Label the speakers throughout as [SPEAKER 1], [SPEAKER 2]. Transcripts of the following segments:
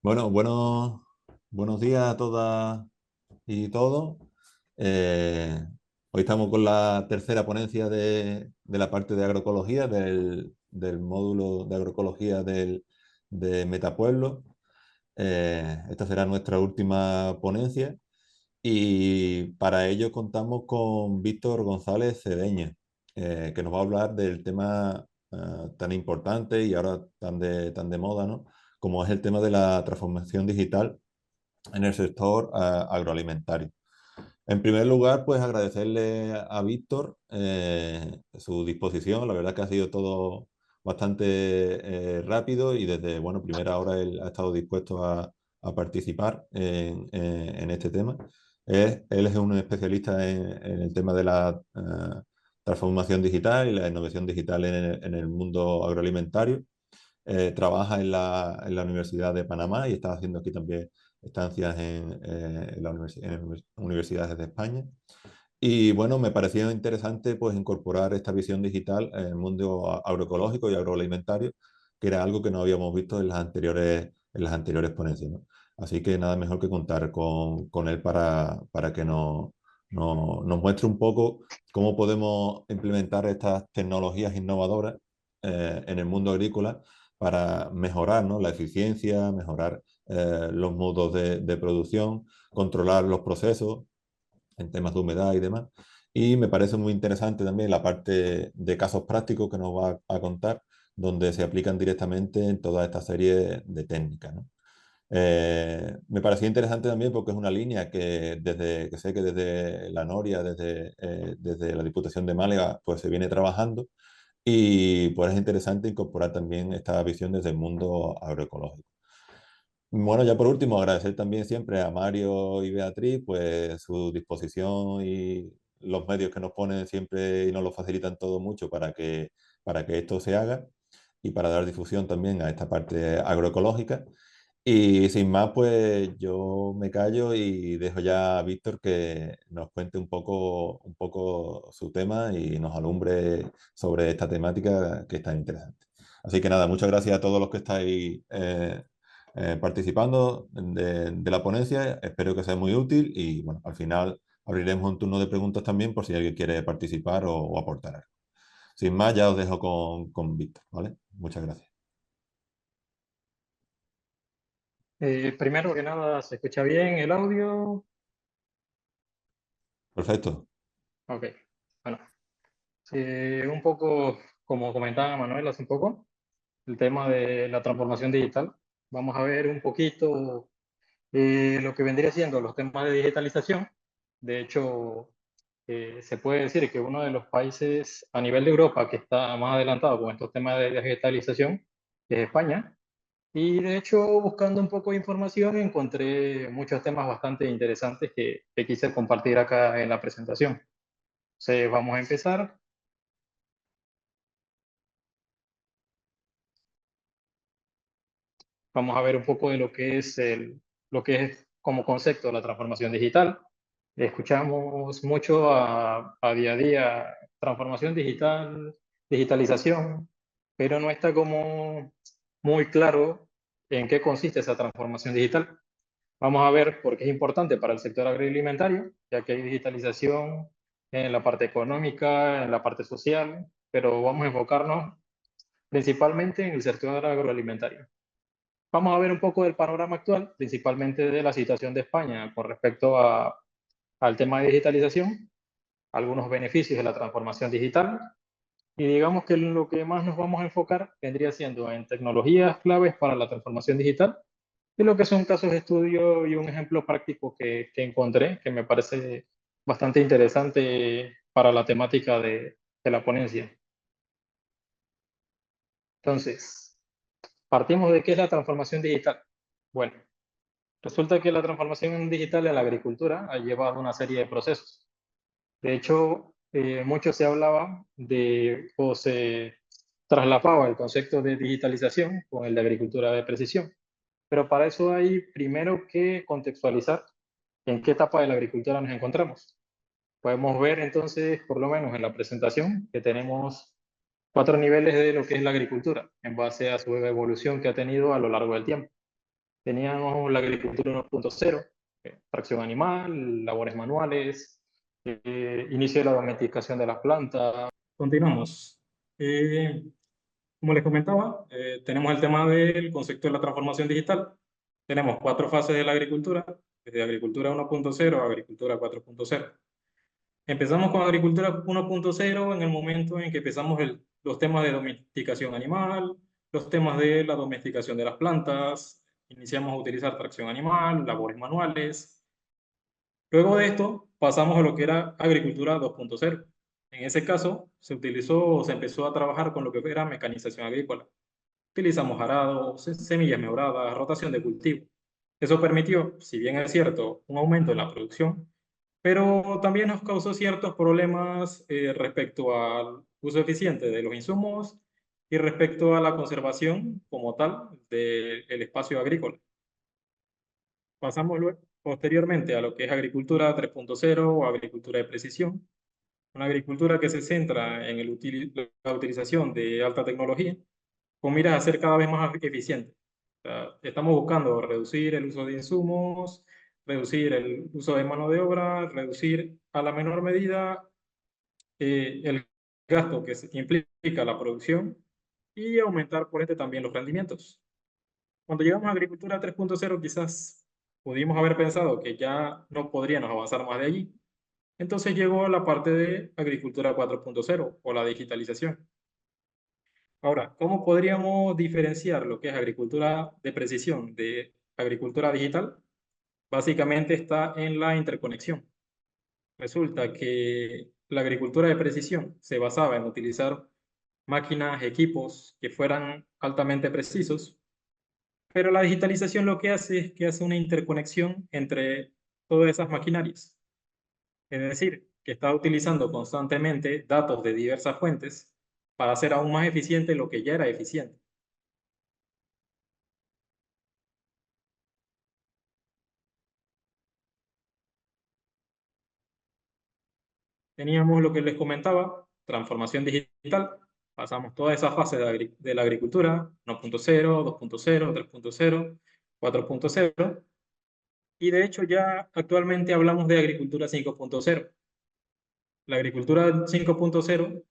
[SPEAKER 1] Buenos días a todas y todos. Eh, Hoy estamos con la tercera ponencia de la parte de agroecología, del módulo de agroecología de Metapueblo. Esta será nuestra última ponencia y para ello contamos con Víctor González Cedeño, que nos va a hablar del tema tan importante y ahora tan de moda, ¿no? Como es el tema de la transformación digital en el sector agroalimentario. En primer lugar, pues agradecerle a Víctor su disposición. La verdad que ha sido todo bastante rápido y desde, bueno, primera hora él ha estado dispuesto a participar en este tema. Él es un especialista en el tema de la transformación digital y la innovación digital en el mundo agroalimentario. Trabaja en la Universidad de Panamá y está haciendo aquí también estancias en universidades de España. Y bueno, me parecía interesante pues incorporar esta visión digital en el mundo agroecológico y agroalimentario, que era algo que no habíamos visto en las anteriores ponencias, ¿no? Así que nada mejor que contar con él para que nos muestre un poco cómo podemos implementar estas tecnologías innovadoras en el mundo agrícola para mejorar, ¿no?, la eficiencia, mejorar los modos de producción, controlar los procesos en temas de humedad y demás. Y me parece muy interesante también la parte de casos prácticos que nos va a contar, donde se aplican directamente en toda esta serie de técnicas, ¿no? Me parecía interesante también porque es una línea que sé que desde la Noria, desde la Diputación de Málaga, pues se viene trabajando y pues es interesante incorporar también esta visión desde el mundo agroecológico. Bueno, ya por último, agradecer también siempre a Mario y Beatriz, pues su disposición y los medios que nos ponen siempre y nos lo facilitan todo mucho para que esto se haga y para dar difusión también a esta parte agroecológica. Y sin más, pues yo me callo y dejo ya a Víctor que nos cuente un poco su tema y nos alumbre sobre esta temática que es tan interesante. Así que nada, muchas gracias a todos los que estáis participando de la ponencia. Espero que sea muy útil y bueno, al final abriremos un turno de preguntas también por si alguien quiere participar o aportar algo. Sin más, ya os dejo con Víctor, ¿vale? Muchas gracias.
[SPEAKER 2] Primero que nada, ¿se escucha bien el audio?
[SPEAKER 1] Perfecto.
[SPEAKER 2] Ok, bueno, un poco como comentaba Manuel hace un poco, el tema de la transformación digital. Vamos a ver un poquito lo que vendría siendo los temas de digitalización. De hecho, se puede decir que uno de los países a nivel de Europa que está más adelantado con estos temas de digitalización es España. Y de hecho, buscando un poco de información, encontré muchos temas bastante interesantes que quise compartir acá en la presentación. Entonces, vamos a empezar. Vamos a ver un poco de lo que es como concepto la transformación digital. Escuchamos mucho a día transformación digital, digitalización, pero no está como muy claro en qué consiste esa transformación digital. Vamos a ver por qué es importante para el sector agroalimentario, ya que hay digitalización en la parte económica, en la parte social, pero vamos a enfocarnos principalmente en el sector agroalimentario. Vamos a ver un poco del panorama actual, principalmente de la situación de España con respecto al tema de digitalización, algunos beneficios de la transformación digital, y digamos que lo que más nos vamos a enfocar vendría siendo en tecnologías claves para la transformación digital y lo que son casos de estudio y un ejemplo práctico que encontré que me parece bastante interesante para la temática de la ponencia. Entonces, partimos de qué es la transformación digital. Bueno, resulta que la transformación digital en la agricultura ha llevado una serie de procesos. De hecho, mucho se hablaba de o se traslapaba el concepto de digitalización con el de agricultura de precisión. Pero para eso hay primero que contextualizar en qué etapa de la agricultura nos encontramos. Podemos ver entonces, por lo menos en la presentación, que tenemos cuatro niveles de lo que es la agricultura, en base a su evolución que ha tenido a lo largo del tiempo. Teníamos la agricultura 1.0, tracción animal, labores manuales, inicio de la domesticación de las plantas. Continuamos. Como les comentaba, tenemos el tema del concepto de la transformación digital. Tenemos 4 fases de la agricultura, desde agricultura 1.0 a agricultura 4.0. Empezamos con agricultura 1.0 en el momento en que empezamos los temas de domesticación animal, los temas de la domesticación de las plantas, iniciamos a utilizar tracción animal, labores manuales. Luego de esto pasamos a lo que era agricultura 2.0. En ese caso se empezó a trabajar con lo que era mecanización agrícola. Utilizamos arado, semillas mejoradas, rotación de cultivo. Eso permitió, si bien es cierto, un aumento en la producción, pero también nos causó ciertos problemas respecto al uso eficiente de los insumos y respecto a la conservación como tal del espacio agrícola. Pasamos posteriormente a lo que es agricultura 3.0 o agricultura de precisión, una agricultura que se centra en la utilización de alta tecnología con miras a ser cada vez más eficiente. O sea, estamos buscando reducir el uso de insumos, reducir el uso de mano de obra, reducir a la menor medida el gasto que implica la producción y aumentar por este también los rendimientos. Cuando llegamos a agricultura 3.0 quizás pudimos haber pensado que ya no podríamos avanzar más de allí. Entonces llegó la parte de agricultura 4.0 o la digitalización. Ahora, ¿cómo podríamos diferenciar lo que es agricultura de precisión de agricultura digital? Básicamente está en la interconexión. Resulta que la agricultura de precisión se basaba en utilizar máquinas, equipos que fueran altamente precisos, pero la digitalización lo que hace es que hace una interconexión entre todas esas maquinarias. Es decir, que está utilizando constantemente datos de diversas fuentes para hacer aún más eficiente lo que ya era eficiente. Teníamos lo que les comentaba, transformación digital. Pasamos toda esa fase de la agricultura, 1.0, 2.0, 3.0, 4.0. Y de hecho ya actualmente hablamos de agricultura 5.0. La agricultura 5.0,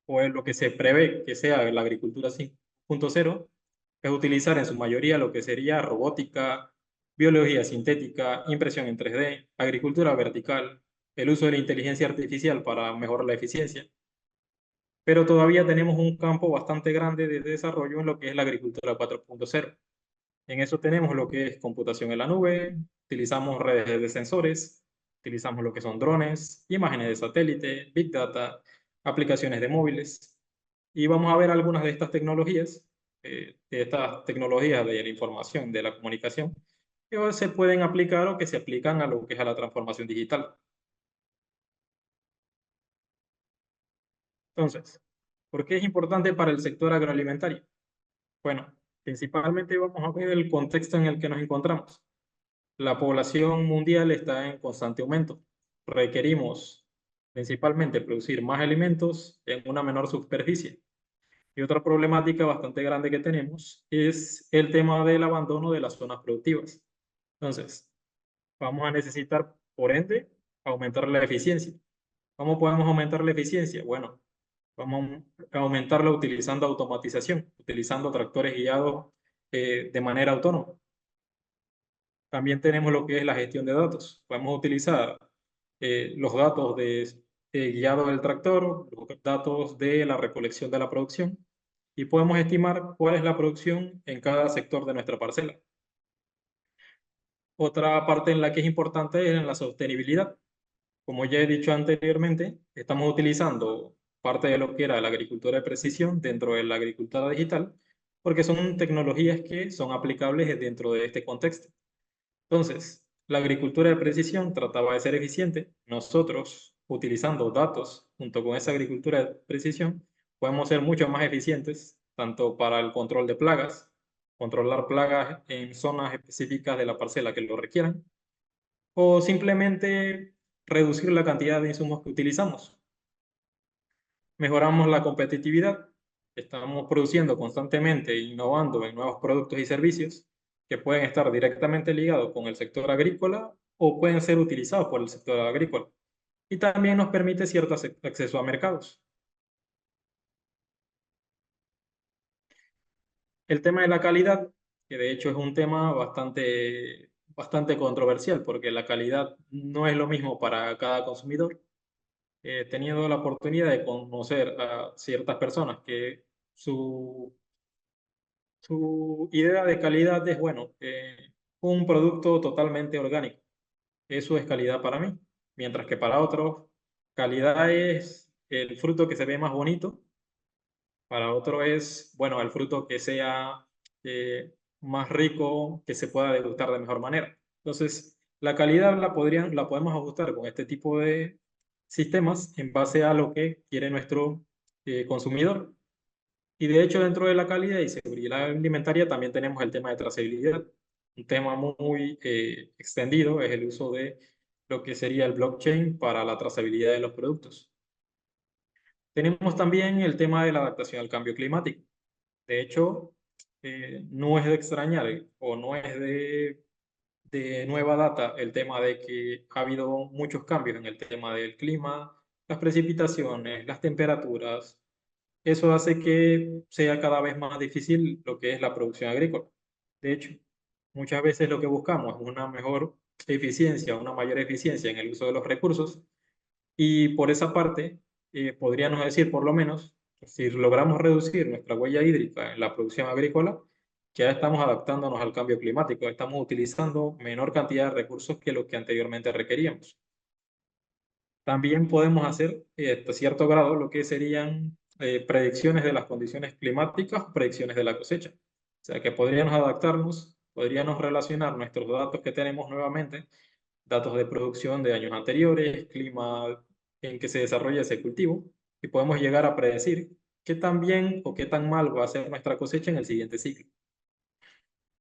[SPEAKER 2] o es lo que se prevé que sea la agricultura 5.0, es utilizar en su mayoría lo que sería robótica, biología sintética, impresión en 3D, agricultura vertical, el uso de la inteligencia artificial para mejorar la eficiencia, pero todavía tenemos un campo bastante grande de desarrollo en lo que es la agricultura 4.0. En eso tenemos lo que es computación en la nube, utilizamos redes de sensores, utilizamos lo que son drones, imágenes de satélite, big data, aplicaciones de móviles, y vamos a ver algunas de estas tecnologías de la información, de la comunicación, que hoy se pueden aplicar o que se aplican a lo que es a la transformación digital. Entonces, ¿por qué es importante para el sector agroalimentario? Bueno, principalmente vamos a ver el contexto en el que nos encontramos. La población mundial está en constante aumento. Requerimos principalmente producir más alimentos en una menor superficie. Y otra problemática bastante grande que tenemos es el tema del abandono de las zonas productivas. Entonces, vamos a necesitar, por ende, aumentar la eficiencia. ¿Cómo podemos aumentar la eficiencia? Bueno, vamos a aumentarla utilizando automatización, utilizando tractores guiados de manera autónoma. También tenemos lo que es la gestión de datos. Podemos utilizar los datos guiado del tractor, los datos de la recolección de la producción, y podemos estimar cuál es la producción en cada sector de nuestra parcela. Otra parte en la que es importante es en la sostenibilidad. Como ya he dicho anteriormente, estamos utilizando parte de lo que era la agricultura de precisión dentro de la agricultura digital, porque son tecnologías que son aplicables dentro de este contexto. Entonces, la agricultura de precisión trataba de ser eficiente. Nosotros, utilizando datos junto con esa agricultura de precisión, podemos ser mucho más eficientes, tanto para el control de plagas, controlar plagas en zonas específicas de la parcela que lo requieran, o simplemente reducir la cantidad de insumos que utilizamos. Mejoramos la competitividad. Estamos produciendo constantemente, innovando en nuevos productos y servicios que pueden estar directamente ligados con el sector agrícola o pueden ser utilizados por el sector agrícola. Y también nos permite cierto acceso a mercados. El tema de la calidad, que de hecho es un tema bastante controversial, porque la calidad no es lo mismo para cada consumidor. He tenido la oportunidad de conocer a ciertas personas que su idea de calidad es, bueno, un producto totalmente orgánico. Eso es calidad para mí. Mientras que para otros, calidad es el fruto que se ve más bonito. Para otro es, bueno, el fruto que sea más rico, que se pueda degustar de mejor manera. Entonces, la calidad la podemos ajustar con este tipo de sistemas en base a lo que quiere nuestro consumidor. Y de hecho, dentro de la calidad y seguridad alimentaria también tenemos el tema de trazabilidad. Un tema muy extendido es el uso de lo que sería el blockchain para la trazabilidad de los productos. Tenemos también el tema de la adaptación al cambio climático. De hecho, no es de extrañar o no es de nueva data el tema de que ha habido muchos cambios en el tema del clima, las precipitaciones, las temperaturas. Eso hace que sea cada vez más difícil lo que es la producción agrícola. De hecho, muchas veces lo que buscamos es una mejor eficiencia, una mayor eficiencia en el uso de los recursos y por esa parte podríamos decir por lo menos, si logramos reducir nuestra huella hídrica en la producción agrícola, ya estamos adaptándonos al cambio climático, estamos utilizando menor cantidad de recursos que lo que anteriormente requeríamos. También podemos hacer hasta cierto grado lo que serían predicciones de las condiciones climáticas, predicciones de la cosecha. O sea que podríamos adaptarnos, podríamos relacionar nuestros datos que tenemos nuevamente, datos de producción de años anteriores, clima en que se desarrolla ese cultivo, y podemos llegar a predecir qué tan bien o qué tan mal va a ser nuestra cosecha en el siguiente ciclo.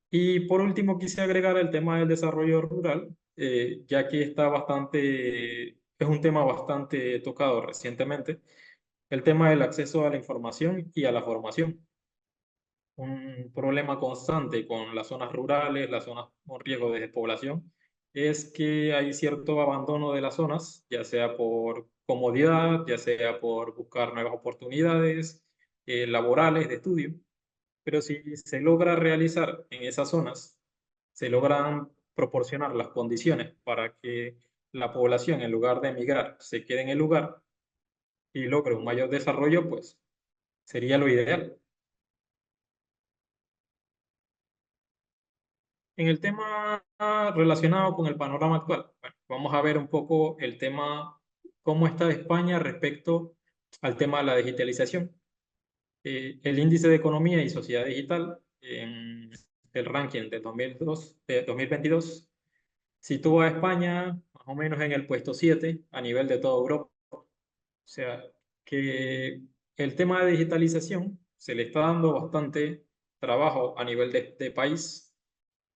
[SPEAKER 2] Y por último, quise agregar el tema del desarrollo rural, ya que es un tema bastante tocado recientemente, el tema del acceso a la información y a la formación. Un problema constante con las zonas rurales, las zonas con riesgo de despoblación, es que hay cierto abandono de las zonas, ya sea por comodidad, ya sea por buscar nuevas oportunidades laborales, de estudio. Pero si se logra realizar en esas zonas, se logran proporcionar las condiciones para que la población, en lugar de emigrar, se quede en el lugar y logre un mayor desarrollo, pues sería lo ideal. En el tema relacionado con el panorama actual, bueno, vamos a ver un poco el tema, cómo está España respecto al tema de la digitalización. El índice de economía y sociedad digital en el ranking del 2022 sitúa a España más o menos en el puesto 7 a nivel de toda Europa. O sea, que el tema de digitalización se le está dando bastante trabajo a nivel de país,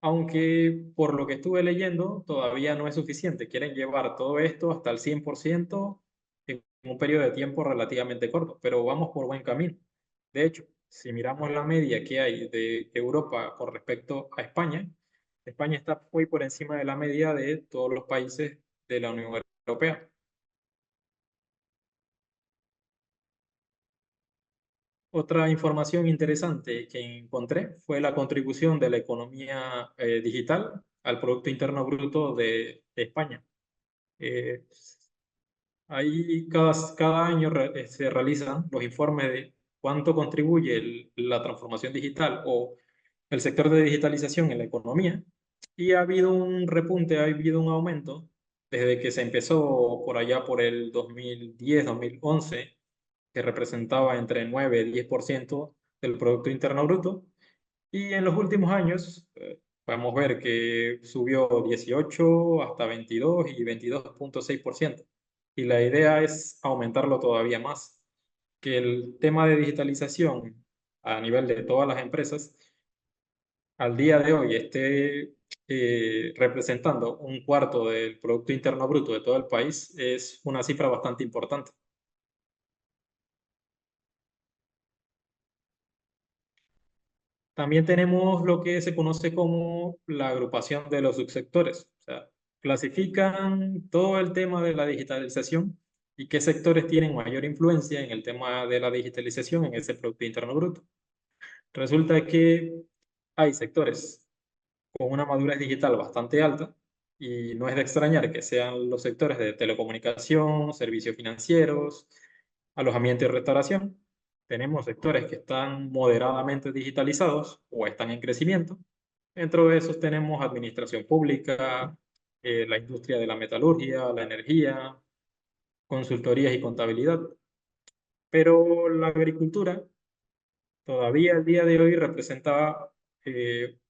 [SPEAKER 2] aunque por lo que estuve leyendo todavía no es suficiente. Quieren llevar todo esto hasta el 100% en un periodo de tiempo relativamente corto, pero vamos por buen camino. De hecho, si miramos la media que hay de Europa con respecto a España, España está muy por encima de la media de todos los países de la Unión Europea. Otra información interesante que encontré fue la contribución de la economía digital al Producto Interno Bruto de España. Eh, Ahí cada año se realizan los informes de cuánto contribuye la transformación digital o el sector de digitalización en la economía. Y ha habido un repunte, ha habido un aumento desde que se empezó por allá por el 2010, 2011, que representaba entre 9 y 10% del Producto Interno Bruto. Y en los últimos años podemos ver que subió 18 hasta 22 y 22,6%. Y la idea es aumentarlo todavía más, que el tema de digitalización a nivel de todas las empresas al día de hoy esté representando un cuarto del Producto Interno Bruto de todo el país es una cifra bastante importante. También tenemos lo que se conoce como la agrupación de los subsectores. O sea, clasifican todo el tema de la digitalización y qué sectores tienen mayor influencia en el tema de la digitalización en ese Producto Interno Bruto. Resulta que hay sectores con una madurez digital bastante alta y no es de extrañar que sean los sectores de telecomunicación, servicios financieros, alojamiento y restauración. Tenemos sectores que están moderadamente digitalizados o están en crecimiento. Dentro de esos tenemos administración pública, la industria de la metalurgia, la energía, consultorías y contabilidad. Pero la agricultura todavía al día de hoy representa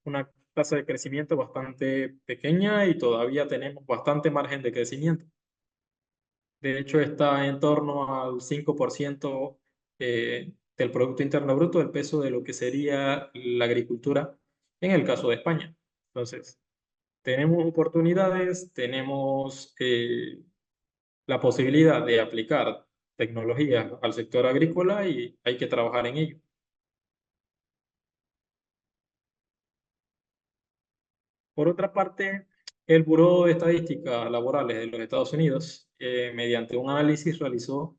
[SPEAKER 2] una tasa de crecimiento bastante pequeña y todavía tenemos bastante margen de crecimiento. De hecho, está en torno al 5% del Producto Interno Bruto, el peso de lo que sería la agricultura en el caso de España. Entonces, tenemos oportunidades, tenemos la posibilidad de aplicar tecnologías al sector agrícola y hay que trabajar en ello. Por otra parte, el Buró de Estadísticas Laborales de los Estados Unidos, mediante un análisis, realizó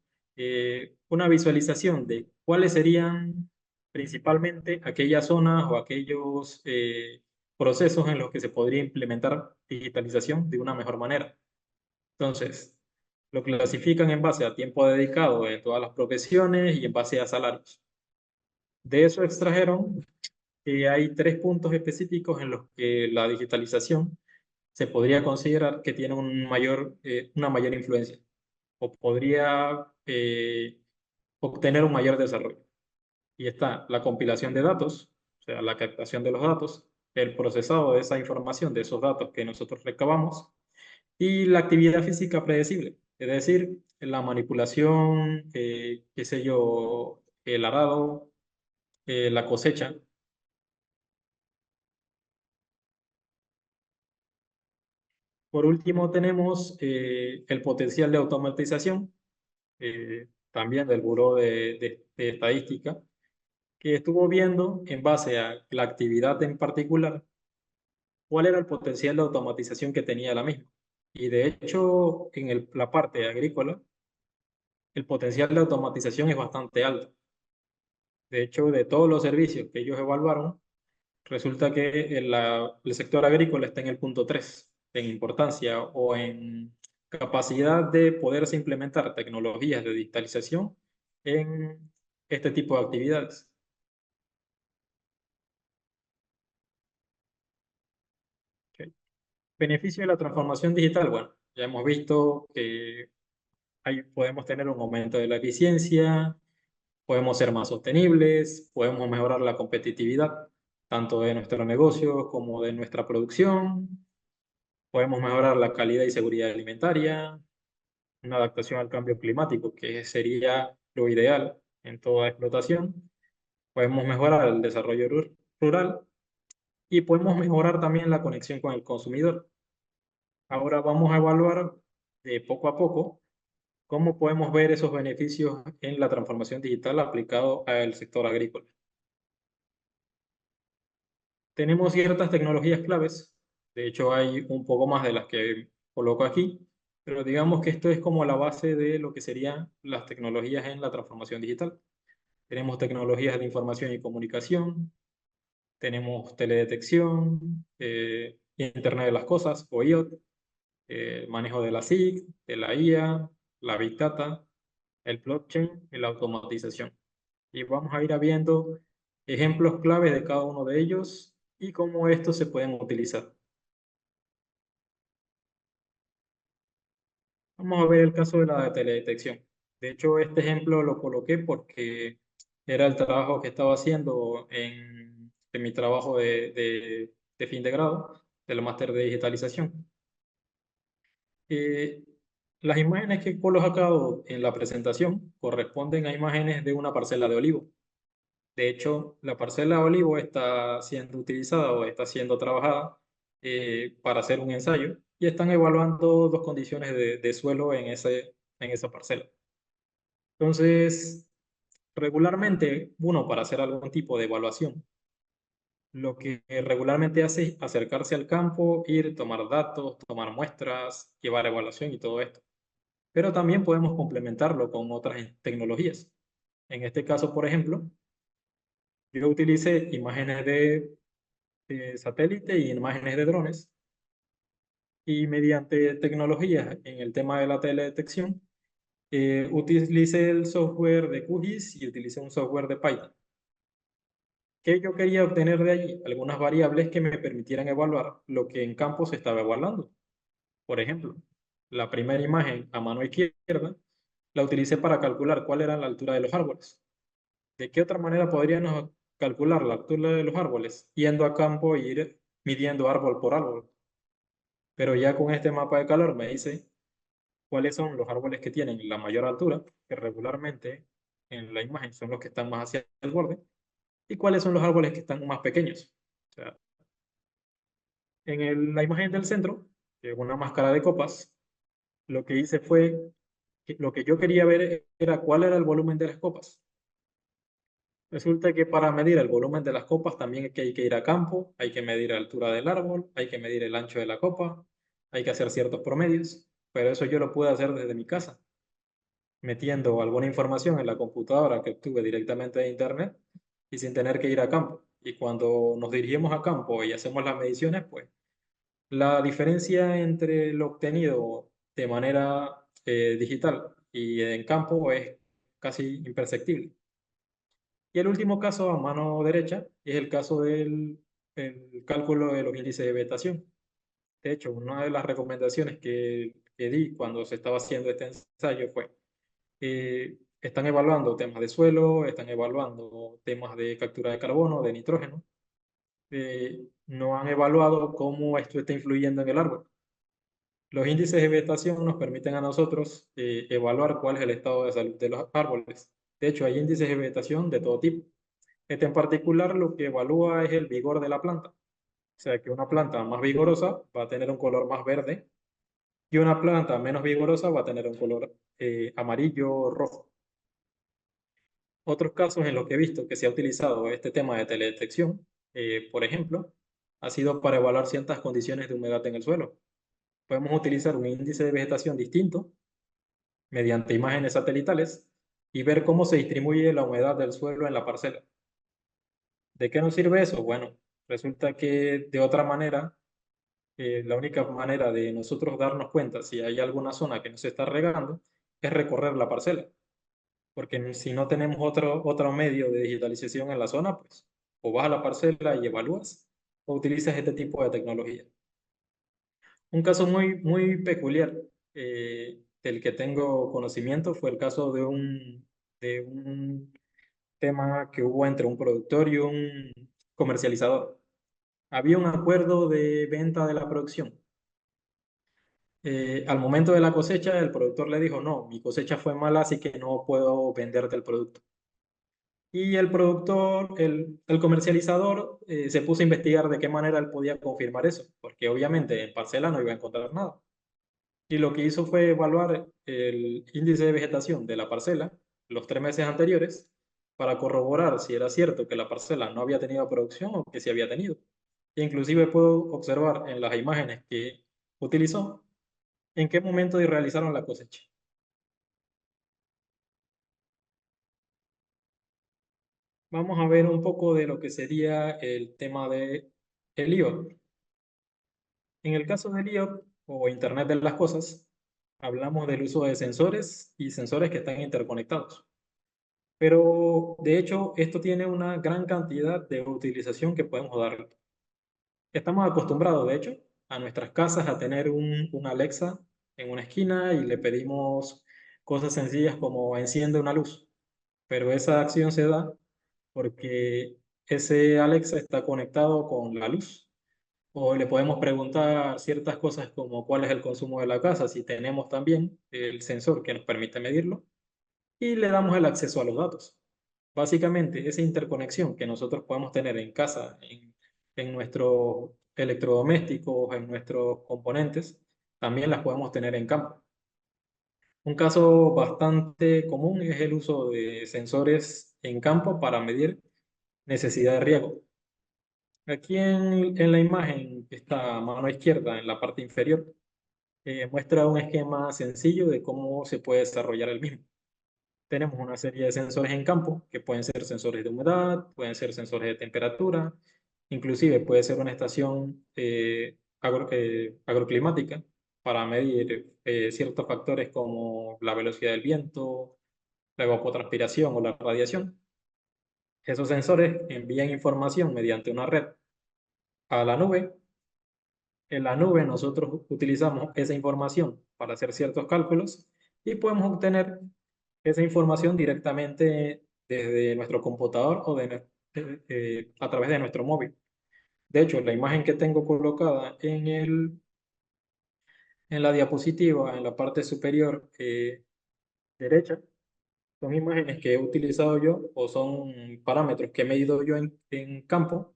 [SPEAKER 2] una visualización de cuáles serían principalmente aquellas zonas o aquellos procesos en los que se podría implementar digitalización de una mejor manera. Entonces, lo clasifican en base a tiempo dedicado en todas las profesiones y en base a salarios. De eso extrajeron que hay tres puntos específicos en los que la digitalización se podría considerar que tiene una mayor influencia o podría obtener un mayor desarrollo. Y está la compilación de datos, o sea, la captación de los datos, el procesado de esa información, de esos datos que nosotros recabamos, y la actividad física predecible, es decir, la manipulación, qué sé yo, el arado, la cosecha. Por último, tenemos el potencial de automatización, también del Buró de Estadística, que estuvo viendo en base a la actividad en particular cuál era el potencial de automatización que tenía la misma. Y de hecho, en la parte agrícola, el potencial de automatización es bastante alto. De hecho, de todos los servicios que ellos evaluaron, resulta que el sector agrícola está en el punto 3 en importancia o en capacidad de poderse implementar tecnologías de digitalización en este tipo de actividades. Ok. Beneficio de la transformación digital. Bueno, ya hemos visto que podemos tener un aumento de la eficiencia, podemos ser más sostenibles, podemos mejorar la competitividad tanto de nuestro negocio como de nuestra producción, podemos mejorar la calidad y seguridad alimentaria, una adaptación al cambio climático, que sería lo ideal en toda explotación. Podemos mejorar el desarrollo rural y podemos mejorar también la conexión con el consumidor. Ahora vamos a evaluar de poco a poco cómo podemos ver esos beneficios en la transformación digital aplicado al sector agrícola. Tenemos ciertas tecnologías claves, de hecho hay un poco más de las que coloco aquí, pero digamos que esto es como la base de lo que serían las tecnologías en la transformación digital. Tenemos tecnologías de información y comunicación, tenemos teledetección, Internet de las Cosas o IoT, manejo de la SIC, de la IA, la Big Data, el blockchain y la automatización. Y vamos a ir viendo ejemplos claves de cada uno de ellos y cómo estos se pueden utilizar. Vamos a ver el caso de la teledetección. De hecho, este ejemplo lo coloqué porque era el trabajo que estaba haciendo en mi trabajo de fin de grado, del máster de digitalización. Eh, las imágenes que he colocado en la presentación corresponden a imágenes de una parcela de olivo. De hecho, la parcela de olivo está siendo utilizada o está siendo trabajada para hacer un ensayo y están evaluando dos condiciones de suelo en esa parcela. Entonces, regularmente, uno para hacer algún tipo de evaluación lo que regularmente hace es acercarse al campo, ir, tomar datos, tomar muestras, llevar evaluación y todo esto. Pero también podemos complementarlo con otras tecnologías. En este caso, por ejemplo, yo utilicé imágenes de satélite y imágenes de drones y mediante tecnologías en el tema de la teledetección, utilicé el software de QGIS y utilicé un software de Python. ¿Qué yo quería obtener de allí? Algunas variables que me permitieran evaluar lo que en campo se estaba evaluando. Por ejemplo, la primera imagen a mano izquierda la utilicé para calcular cuál era la altura de los árboles. ¿De qué otra manera podríamos calcular la altura de los árboles? Yendo a campo e ir midiendo árbol por árbol. Pero ya con este mapa de calor me dice cuáles son los árboles que tienen la mayor altura, que regularmente en la imagen son los que están más hacia el borde, y cuáles son los árboles que están más pequeños. O sea, en la imagen del centro, que es una máscara de copas, lo que hice fue, que lo que yo quería ver era cuál era el volumen de las copas. Resulta que para medir el volumen de las copas también hay que ir a campo, hay que medir la altura del árbol, hay que medir el ancho de la copa, hay que hacer ciertos promedios, pero eso yo lo pude hacer desde mi casa, metiendo alguna información en la computadora que obtuve directamente de internet y sin tener que ir a campo. Y cuando nos dirigimos a campo y hacemos las mediciones, pues la diferencia entre lo obtenido de manera digital y en campo es casi imperceptible. Y el último caso a mano derecha es el caso del el cálculo de los índices de vegetación. De hecho, una de las recomendaciones que di cuando se estaba haciendo este ensayo fue, están evaluando temas de suelo, están evaluando temas de captura de carbono, de nitrógeno, no han evaluado cómo esto está influyendo en el árbol. Los índices de vegetación nos permiten a nosotros evaluar cuál es el estado de salud de los árboles. De hecho, hay índices de vegetación de todo tipo. Este en particular lo que evalúa es el vigor de la planta. O sea que una planta más vigorosa va a tener un color más verde y una planta menos vigorosa va a tener un color amarillo o rojo. Otros casos en los que he visto que se ha utilizado este tema de teledetección, por ejemplo, ha sido para evaluar ciertas condiciones de humedad en el suelo. Podemos utilizar un índice de vegetación distinto mediante imágenes satelitales y ver cómo se distribuye la humedad del suelo en la parcela. ¿De qué nos sirve eso? Bueno, resulta que de otra manera, la única manera de nosotros darnos cuenta si hay alguna zona que no se está regando es recorrer la parcela, porque si no tenemos otro medio de digitalización en la zona, pues o vas a la parcela y evalúas o utilizas este tipo de tecnología. Un caso muy peculiar del que tengo conocimiento fue el caso de un tema que hubo entre un productor y un comercializador. Había un acuerdo de venta de la producción. Al momento de la cosecha, el productor le dijo, no, mi cosecha fue mala, así que no puedo venderte el producto. Y el productor, el comercializador, se puso a investigar de qué manera él podía confirmar eso, porque obviamente en parcela no iba a encontrar nada. Y lo que hizo fue evaluar el índice de vegetación de la parcela los 3 meses anteriores para corroborar si era cierto que la parcela no había tenido producción o que sí había tenido. Inclusive puedo observar en las imágenes que utilizó en qué momento realizaron la cosecha. Vamos a ver un poco de lo que sería el tema de el IoT. En el caso del IoT o Internet de las Cosas, hablamos del uso de sensores y sensores que están interconectados. Pero de hecho, esto tiene una gran cantidad de utilización que podemos darle. Estamos acostumbrados, de hecho, a nuestras casas a tener un Alexa en una esquina y le pedimos cosas sencillas como enciende una luz. Pero esa acción se da porque ese Alexa está conectado con la luz. O le podemos preguntar ciertas cosas como cuál es el consumo de la casa, si tenemos también el sensor que nos permite medirlo, y le damos el acceso a los datos. Básicamente, esa interconexión que nosotros podemos tener en casa, en nuestros electrodomésticos, en nuestros componentes, también las podemos tener en campo. Un caso bastante común es el uso de sensores en campo para medir necesidad de riego. Aquí en la imagen que está a mano izquierda, en la parte inferior, muestra un esquema sencillo de cómo se puede desarrollar el mismo. Tenemos una serie de sensores en campo, que pueden ser sensores de humedad, pueden ser sensores de temperatura, inclusive puede ser una estación agroclimática para medir ciertos factores como la velocidad del viento, la evapotranspiración o la radiación. Esos sensores envían información mediante una red a la nube. En la nube nosotros utilizamos esa información para hacer ciertos cálculos y podemos obtener esa información directamente desde nuestro computador o a través de nuestro móvil. De hecho, la imagen que tengo colocada en la diapositiva, en la parte superior derecha, son imágenes que he utilizado yo o son parámetros que he medido yo en campo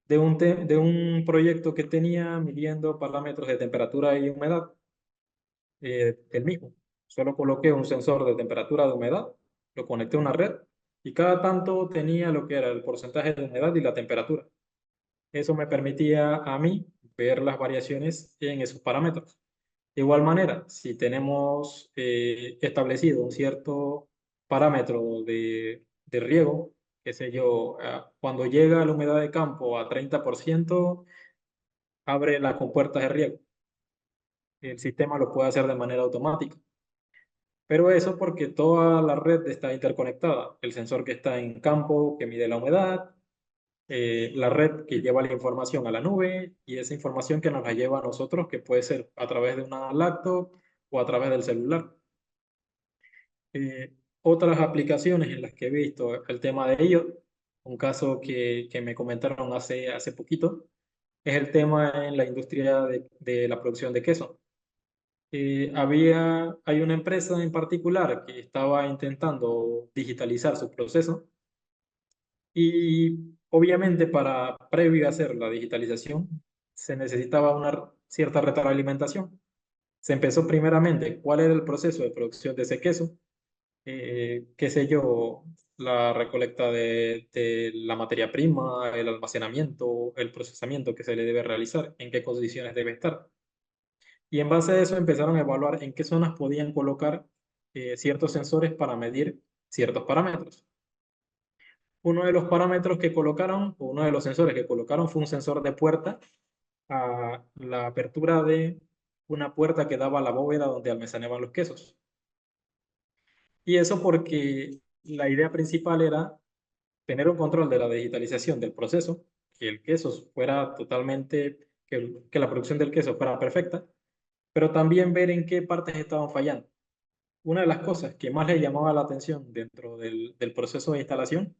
[SPEAKER 2] de un proyecto que tenía midiendo parámetros de temperatura y humedad del mismo. Solo coloqué un sensor de temperatura de humedad, lo conecté a una red y cada tanto tenía lo que era el porcentaje de humedad y la temperatura. Eso me permitía a mí ver las variaciones en esos parámetros. De igual manera, si tenemos establecido un cierto parámetro de riego, qué sé yo, cuando llega la humedad de campo a 30%, abre las compuertas de riego. El sistema lo puede hacer de manera automática. Pero eso porque toda la red está interconectada. El sensor que está en campo, que mide la humedad, la red que lleva la información a la nube y esa información que nos la lleva a nosotros, que puede ser a través de una laptop o a través del celular. Otras aplicaciones en las que he visto el tema de ello, un caso que me comentaron hace poquito, es el tema en la industria de la producción de queso. Hay una empresa en particular que estaba intentando digitalizar su proceso y obviamente para previo a hacer la digitalización se necesitaba una cierta retroalimentación. Se empezó primeramente cuál era el proceso de producción de ese queso, qué sé yo, la recolecta de la materia prima, el almacenamiento, el procesamiento que se le debe realizar, en qué condiciones debe estar. Y en base a eso empezaron a evaluar en qué zonas podían colocar ciertos sensores para medir ciertos parámetros. Uno de los parámetros que colocaron, o uno de los sensores que colocaron fue un sensor de puerta a la apertura de una puerta que daba a la bóveda donde almacenaban los quesos. Y eso porque la idea principal era tener un control de la digitalización del proceso, que el queso fuera totalmente, que la producción del queso fuera perfecta, pero también ver en qué partes estaban fallando. Una de las cosas que más le llamaba la atención dentro del proceso de instalación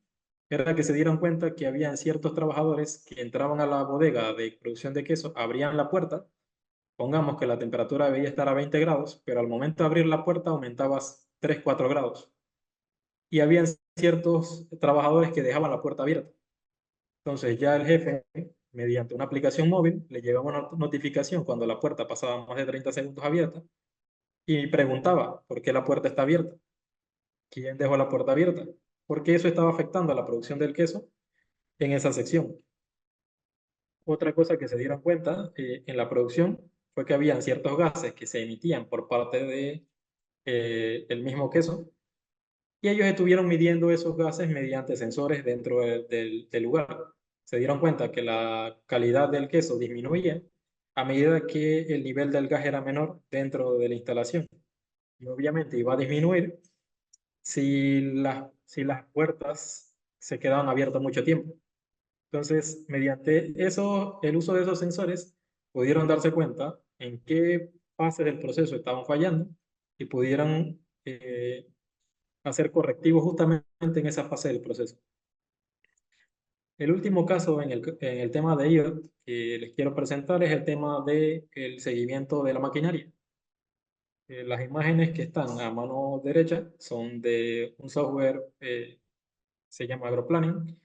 [SPEAKER 2] era que se dieron cuenta que habían ciertos trabajadores que entraban a la bodega de producción de queso, abrían la puerta, pongamos que la temperatura debía estar a 20 grados, pero al momento de abrir la puerta aumentaba 3, 4 grados. Y habían ciertos trabajadores que dejaban la puerta abierta. Entonces ya el jefe, mediante una aplicación móvil, le llegaba una notificación cuando la puerta pasaba más de 30 segundos abierta y preguntaba por qué la puerta está abierta. ¿Quién dejó la puerta abierta? Porque eso estaba afectando a la producción del queso en esa sección. Otra cosa que se dieron cuenta en la producción fue que habían ciertos gases que se emitían por parte de el mismo queso y ellos estuvieron midiendo esos gases mediante sensores dentro del lugar. Se dieron cuenta que la calidad del queso disminuía a medida que el nivel del gas era menor dentro de la instalación. Y obviamente iba a disminuir si las puertas se quedaban abiertas mucho tiempo. Entonces, mediante eso, el uso de esos sensores, pudieron darse cuenta en qué fases del proceso estaban fallando y pudieran hacer correctivos justamente en esa fase del proceso. El último caso en el tema de IoT que les quiero presentar es el tema del seguimiento de la maquinaria. Las imágenes que están a mano derecha son de un software, se llama AgroPlanning,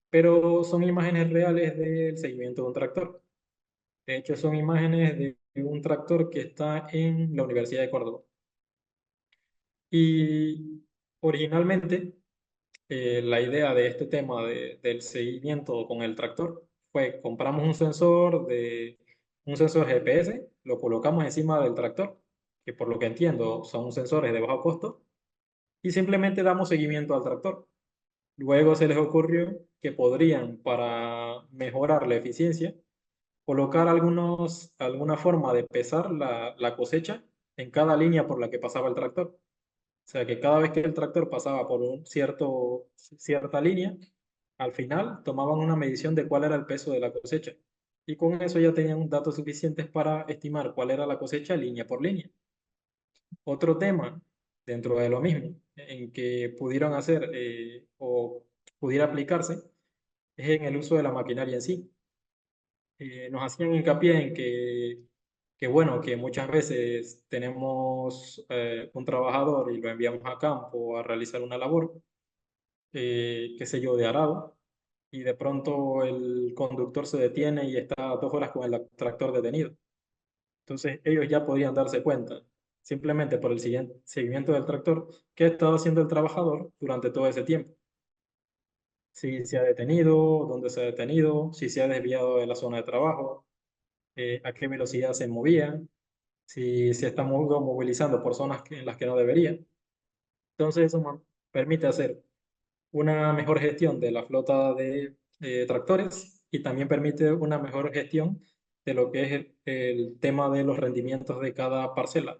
[SPEAKER 2] pero son imágenes reales del seguimiento de un tractor. De hecho, son imágenes de un tractor que está en la Universidad de Córdoba. Y originalmente, la idea de este tema del seguimiento con el tractor fue, compramos un sensor GPS, lo colocamos encima del tractor, que por lo que entiendo son sensores de bajo costo, y simplemente damos seguimiento al tractor. Luego se les ocurrió que podrían, para mejorar la eficiencia, colocar alguna forma de pesar la cosecha en cada línea por la que pasaba el tractor. O sea que cada vez que el tractor pasaba por cierta línea, al final tomaban una medición de cuál era el peso de la cosecha. Y con eso ya tenían datos suficientes para estimar cuál era la cosecha línea por línea. Otro tema dentro de lo mismo en que pudieron hacer o pudiera aplicarse es en el uso de la maquinaria en sí. Nos hacían hincapié en que, bueno, que muchas veces tenemos un trabajador y lo enviamos a campo a realizar una labor, qué sé yo, de arado, y de pronto el conductor se detiene y está 2 horas con el tractor detenido. Entonces ellos ya podían darse cuenta, simplemente por el siguiente seguimiento del tractor, qué ha estado haciendo el trabajador durante todo ese tiempo. Si se ha detenido, dónde se ha detenido, si se ha desviado de la zona de trabajo, a qué velocidad se movía, si se está movilizando por zonas en las que no debería. Entonces eso permite hacer una mejor gestión de la flota de tractores y también permite una mejor gestión de lo que es el tema de los rendimientos de cada parcela.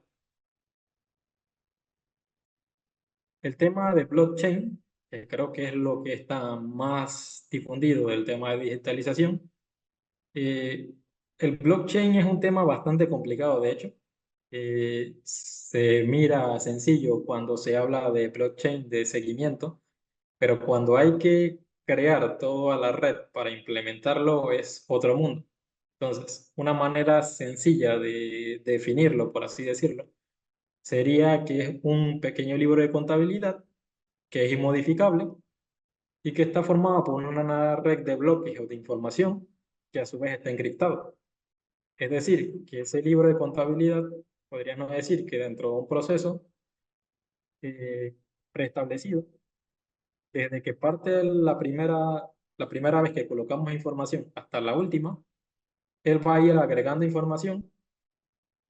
[SPEAKER 2] El tema de blockchain, que creo que es lo que está más difundido del tema de digitalización. El blockchain es un tema bastante complicado, de hecho. Se mira sencillo cuando se habla de blockchain de seguimiento, pero cuando hay que crear toda la red para implementarlo es otro mundo. Entonces, una manera sencilla de definirlo, por así decirlo, sería que es un pequeño libro de contabilidad que es inmodificable y que está formado por una red de bloques o de información que a su vez está encriptado. Es decir, que ese libro de contabilidad, podríamos decir que dentro de un proceso eh, preestablecido, desde que parte la primera vez que colocamos información hasta la última, él va a ir agregando información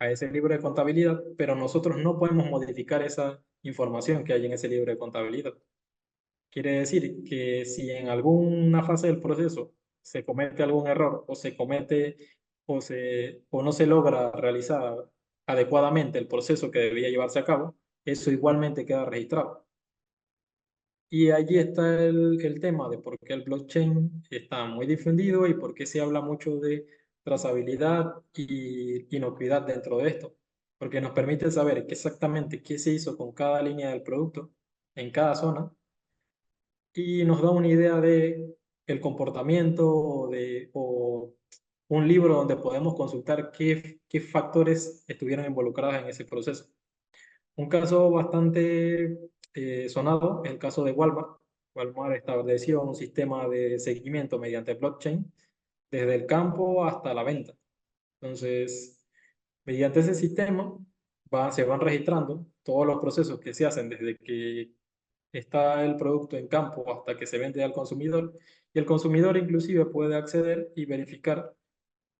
[SPEAKER 2] a ese libro de contabilidad, pero nosotros no podemos modificar esa información que hay en ese libro de contabilidad. Quiere decir que si en alguna fase del proceso se comete algún error o se comete o no se logra realizar adecuadamente el proceso que debía llevarse a cabo, eso igualmente queda registrado. Y allí está el tema de por qué el blockchain está muy difundido y por qué se habla mucho de trazabilidad y inocuidad dentro de esto, porque nos permite saber exactamente qué se hizo con cada línea del producto en cada zona y nos da una idea de el comportamiento o un libro donde podemos consultar qué factores estuvieron involucrados en ese proceso. Un caso bastante sonado es el caso de Walmart. Walmart estableció un sistema de seguimiento mediante blockchain desde el campo hasta la venta. Entonces, mediante ese sistema se van registrando todos los procesos que se hacen desde que está el producto en campo hasta que se vende al consumidor y el consumidor inclusive puede acceder y verificar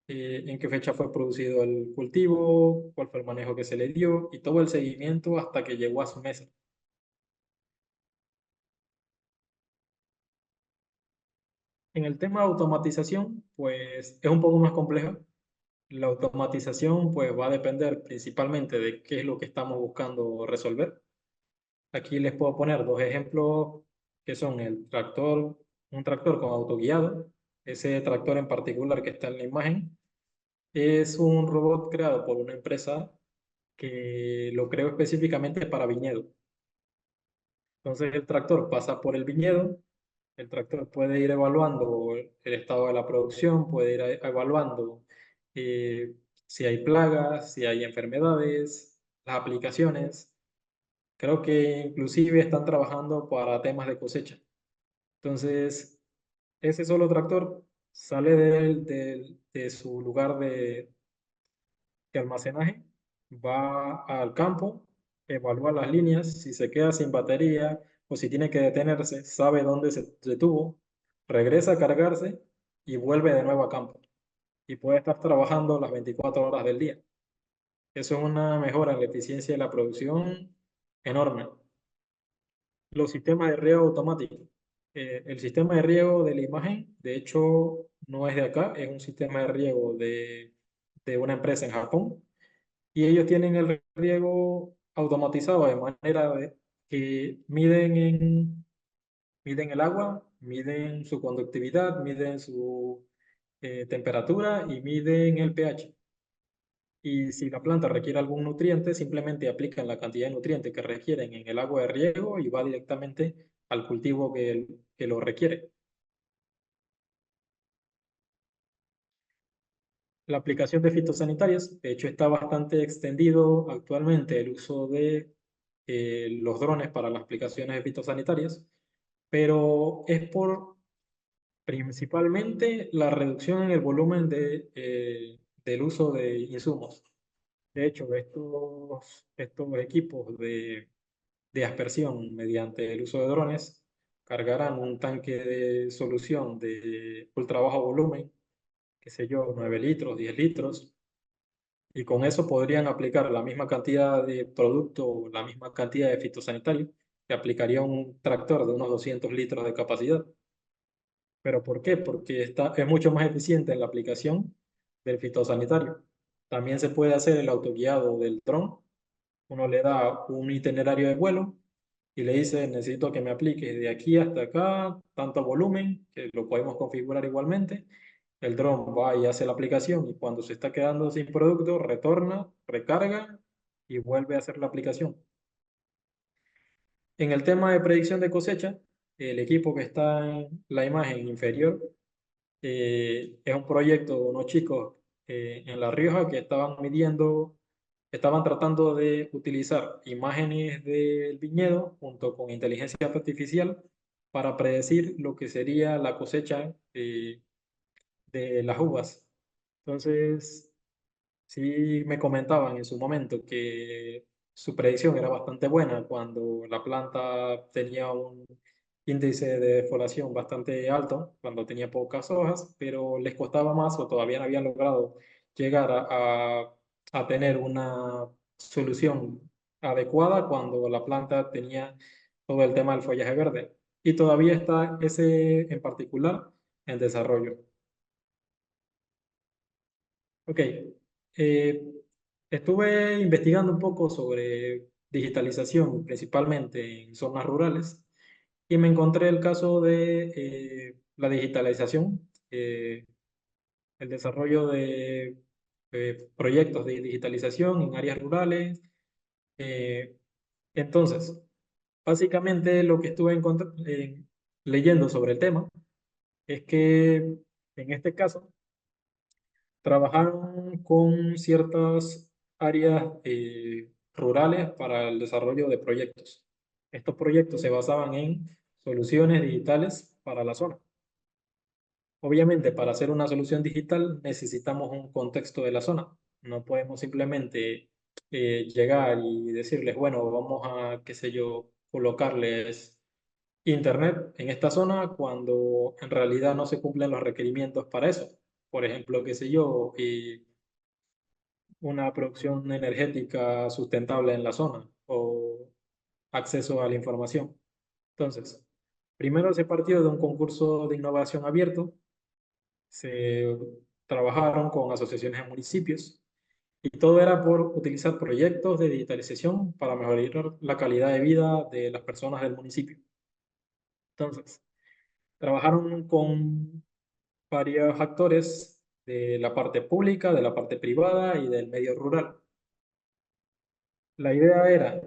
[SPEAKER 2] en qué fecha fue producido el cultivo, cuál fue el manejo que se le dio y todo el seguimiento hasta que llegó a su mesa. En el tema de automatización, pues es un poco más complejo. La automatización pues va a depender principalmente de qué es lo que estamos buscando resolver. Aquí les puedo poner dos ejemplos que son un tractor con autoguiado. Ese tractor en particular que está en la imagen es un robot creado por una empresa que lo creó específicamente para viñedo. Entonces el tractor pasa por el viñedo, el tractor puede ir evaluando el estado de la producción, puede ir evaluando si hay plagas, si hay enfermedades, las aplicaciones. Creo que inclusive están trabajando para temas de cosecha. Entonces, ese solo tractor sale de su lugar de almacenaje, va al campo, evalúa las líneas, si se queda sin batería o si tiene que detenerse, sabe dónde se detuvo, regresa a cargarse y vuelve de nuevo a campo. Y puede estar trabajando las 24 horas del día. Eso es una mejora en la eficiencia de la producción enorme. Los sistemas de riego automático. El sistema de riego de la imagen, de hecho, no es de acá, es un sistema de riego de una empresa en Japón. Y ellos tienen el riego automatizado de manera que miden el agua, miden su conductividad, miden su temperatura y miden el pH. Y si la planta requiere algún nutriente, simplemente aplican la cantidad de nutrientes que requieren en el agua de riego y va directamente al cultivo que lo requiere. La aplicación de fitosanitarias, de hecho, está bastante extendido actualmente el uso de los drones para las aplicaciones de fitosanitarias, pero es por principalmente la reducción en el volumen del uso de insumos. De hecho, estos equipos de aspersión mediante el uso de drones cargarán un tanque de solución de ultra bajo volumen, qué sé yo, 9 litros, 10 litros, y con eso podrían aplicar la misma cantidad de producto, la misma cantidad de fitosanitario que aplicaría un tractor de unos 200 litros de capacidad. ¿Pero por qué? Porque es mucho más eficiente en la aplicación del fitosanitario. También se puede hacer el autoguiado del dron. Uno le da un itinerario de vuelo y le dice, necesito que me apliques de aquí hasta acá tanto volumen, que lo podemos configurar igualmente. El dron va y hace la aplicación y cuando se está quedando sin producto, retorna, recarga y vuelve a hacer la aplicación. En el tema de predicción de cosecha, el equipo que está en la imagen inferior es un proyecto de unos chicos en La Rioja que estaban tratando de utilizar imágenes del viñedo junto con inteligencia artificial para predecir lo que sería la cosecha de las uvas. Entonces, sí me comentaban en su momento que su predicción era bastante buena cuando la planta tenía un índice de floración bastante alto, cuando tenía pocas hojas, pero les costaba más o todavía no habían logrado llegar a tener una solución adecuada cuando la planta tenía todo el tema del follaje verde. Y todavía está ese en particular en desarrollo. Ok, estuve investigando un poco sobre digitalización, principalmente en zonas rurales, y me encontré el caso de la digitalización, el desarrollo de proyectos de digitalización en áreas rurales. Eh, entonces, básicamente lo que estuve leyendo sobre el tema es que en este caso, trabajaron con ciertas áreas rurales para el desarrollo de proyectos. Estos proyectos se basaban en soluciones digitales para la zona. Obviamente, para hacer una solución digital necesitamos un contexto de la zona. No podemos simplemente llegar y decirles, bueno, vamos a, qué sé yo, colocarles internet en esta zona cuando en realidad no se cumplen los requerimientos para eso. Por ejemplo, qué sé yo, una producción energética sustentable en la zona o acceso a la información. Entonces, primero se partió de un concurso de innovación abierto, se trabajaron con asociaciones de municipios y todo era por utilizar proyectos de digitalización para mejorar la calidad de vida de las personas del municipio. Entonces, trabajaron con varios actores de la parte pública, de la parte privada y del medio rural. La idea era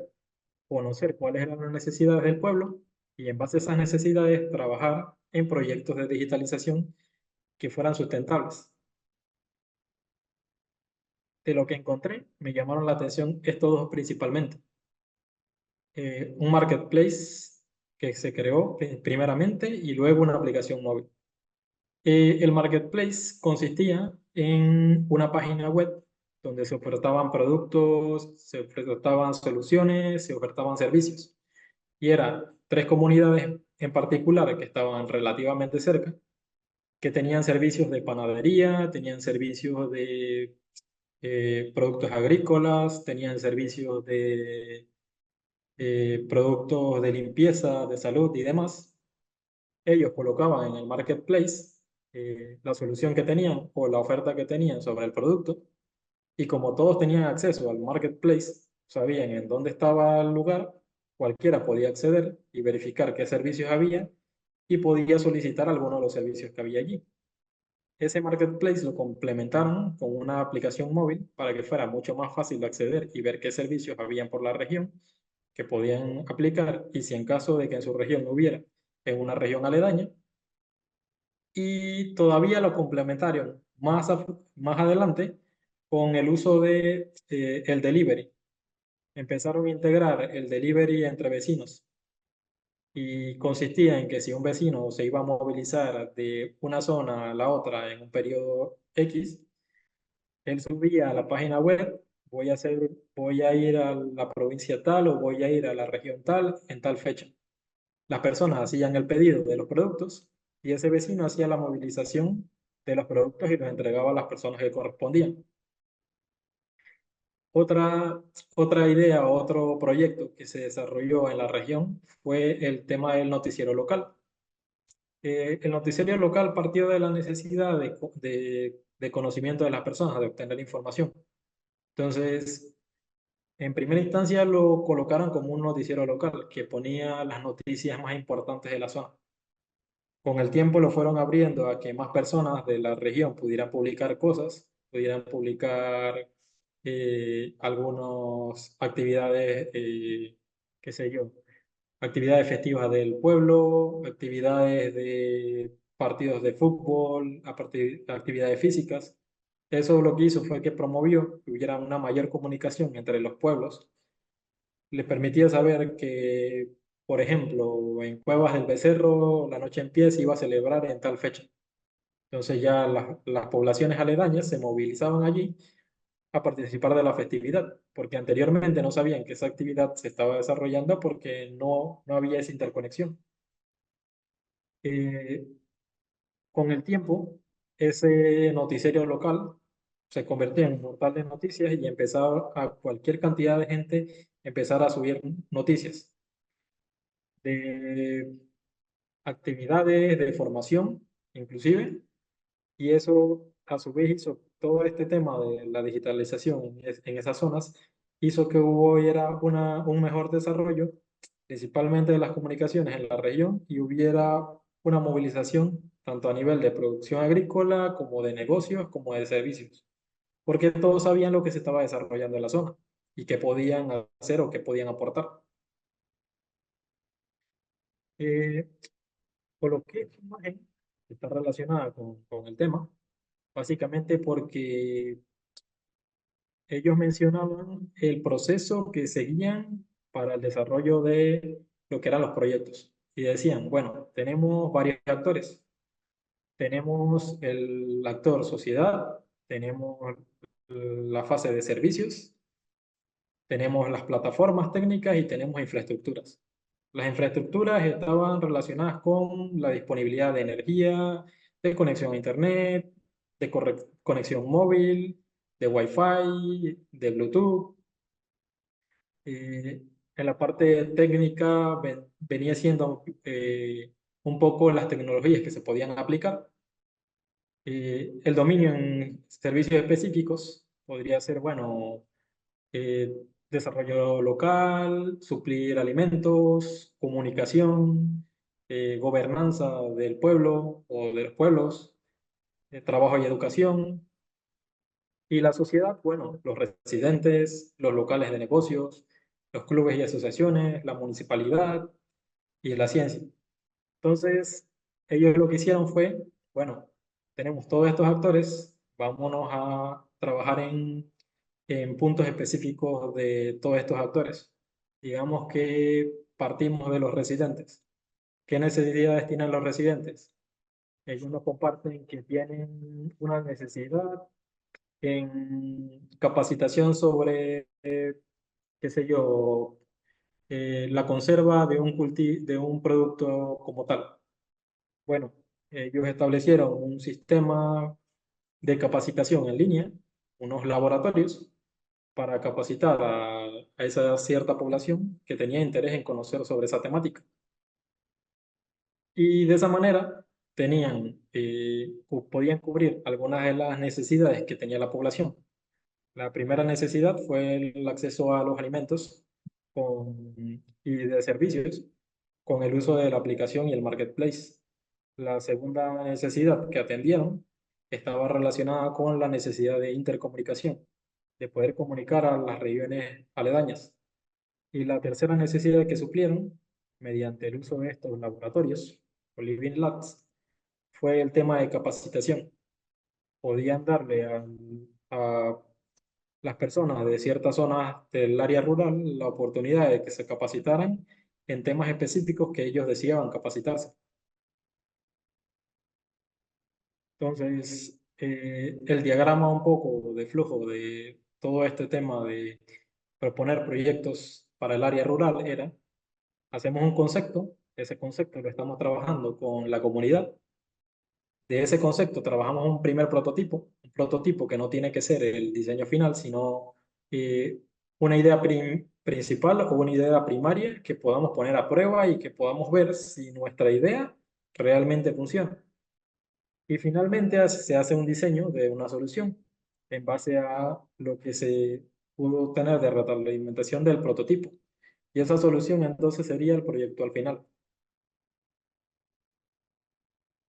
[SPEAKER 2] conocer cuáles eran las necesidades del pueblo y en base a esas necesidades trabajar en proyectos de digitalización que fueran sustentables. De lo que encontré, me llamaron la atención estos dos principalmente. Un marketplace que se creó primeramente y luego una aplicación móvil. El marketplace consistía en una página web donde se ofertaban productos, se ofertaban soluciones, se ofertaban servicios. Y eran tres comunidades en particular que estaban relativamente cerca, que tenían servicios de panadería, tenían servicios de productos agrícolas, tenían servicios de productos de limpieza, de salud y demás. Ellos colocaban en el marketplace la solución que tenían o la oferta que tenían sobre el producto, y como todos tenían acceso al marketplace, sabían en dónde estaba el lugar, cualquiera podía acceder y verificar qué servicios había y podía solicitar alguno de los servicios que había allí. Ese marketplace lo complementaron con una aplicación móvil para que fuera mucho más fácil de acceder y ver qué servicios habían por la región que podían aplicar, y si en caso de que en su región no hubiera, en una región aledaña. Y todavía lo complementaron más adelante con el uso de el delivery. Empezaron a integrar el delivery entre vecinos, y consistía en que si un vecino se iba a movilizar de una zona a la otra en un periodo X, él subía a la página web: voy a ir a la provincia tal o voy a ir a la región tal en tal fecha. Las personas hacían el pedido de los productos y ese vecino hacía la movilización de los productos y los entregaba a las personas que correspondían. Otra, otra idea o otro proyecto que se desarrolló en la región fue el tema del noticiero local. El noticiero local partió de la necesidad de conocimiento de las personas, de obtener información. Entonces, en primera instancia lo colocaron como un noticiero local que ponía las noticias más importantes de la zona. Con el tiempo lo fueron abriendo a que más personas de la región pudieran publicar cosas, pudieran publicar algunas actividades, qué sé yo, actividades festivas del pueblo, actividades de partidos de fútbol, actividades físicas. Eso lo que hizo fue que promovió que hubiera una mayor comunicación entre los pueblos. Les permitía saber que, por ejemplo, en Cuevas del Becerro la noche en pie se iba a celebrar en tal fecha. Entonces ya las poblaciones aledañas se movilizaban allí a participar de la festividad, porque anteriormente no sabían que esa actividad se estaba desarrollando porque no había esa interconexión. Eh, con el tiempo, ese noticiero local se convertía en un portal de noticias y empezaba a cualquier cantidad de gente empezar a subir noticias de actividades, de formación, inclusive, y eso a su vez hizo todo este tema de la digitalización en esas zonas, hizo que hubiera un mejor desarrollo, principalmente de las comunicaciones en la región, y hubiera una movilización tanto a nivel de producción agrícola como de negocios, como de servicios, porque todos sabían lo que se estaba desarrollando en la zona y qué podían hacer o qué podían aportar. Eh, Coloqué esta imagen que está relacionada con el tema, básicamente porque ellos mencionaban el proceso que seguían para el desarrollo de lo que eran los proyectos. Y decían, bueno, tenemos varios actores. Tenemos el actor sociedad, tenemos la fase de servicios, tenemos las plataformas técnicas y tenemos infraestructuras. Las infraestructuras estaban relacionadas con la disponibilidad de energía, de conexión a Internet, de conexión móvil, de Wi-Fi, de Bluetooth. Eh, en la parte técnica venía siendo un poco las tecnologías que se podían aplicar. El dominio en servicios específicos podría ser, bueno, eh, desarrollo local, suplir alimentos, comunicación, gobernanza del pueblo o de los pueblos, trabajo y educación. Y la sociedad, bueno, los residentes, los locales de negocios, los clubes y asociaciones, la municipalidad y la ciencia. Entonces, ellos lo que hicieron fue, bueno, tenemos todos estos actores, vámonos a trabajar en puntos específicos de todos estos actores. Digamos que partimos de los residentes. ¿Qué necesidades tienen los residentes? Ellos nos comparten que tienen una necesidad en capacitación sobre, qué sé yo, la conserva de un producto como tal. Bueno, Ellos establecieron un sistema de capacitación en línea, unos laboratorios, para capacitar a esa cierta población que tenía interés en conocer sobre esa temática. Y de esa manera podían cubrir algunas de las necesidades que tenía la población. La primera necesidad fue el acceso a los alimentos y de servicios con el uso de la aplicación y el marketplace. La segunda necesidad que atendieron estaba relacionada con la necesidad de intercomunicación, de poder comunicar a las regiones aledañas. Y la tercera necesidad que suplieron, mediante el uso de estos laboratorios, o Living Labs, fue el tema de capacitación. Podían darle a las personas de ciertas zonas del área rural la oportunidad de que se capacitaran en temas específicos que ellos deseaban capacitarse. Entonces, el diagrama un poco de flujo de todo este tema de proponer proyectos para el área rural era, hacemos un concepto, ese concepto lo estamos trabajando con la comunidad, de ese concepto trabajamos un prototipo que no tiene que ser el diseño final, sino eh, una idea principal o una idea primaria que podamos poner a prueba y que podamos ver si nuestra idea realmente funciona. Y finalmente se hace un diseño de una solución en base a lo que se pudo obtener de retroalimentación del prototipo. Y esa solución entonces sería el proyecto al final.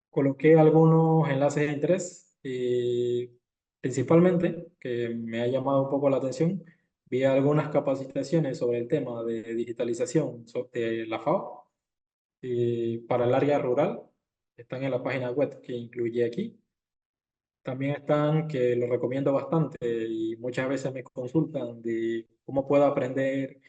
[SPEAKER 2] Coloqué algunos enlaces de interés, principalmente, que me ha llamado un poco la atención. Vi algunas capacitaciones sobre el tema de digitalización de la FAO para el área rural. Están en la página web que incluye aquí. También están, que lo recomiendo bastante y muchas veces me consultan de cómo puedo aprender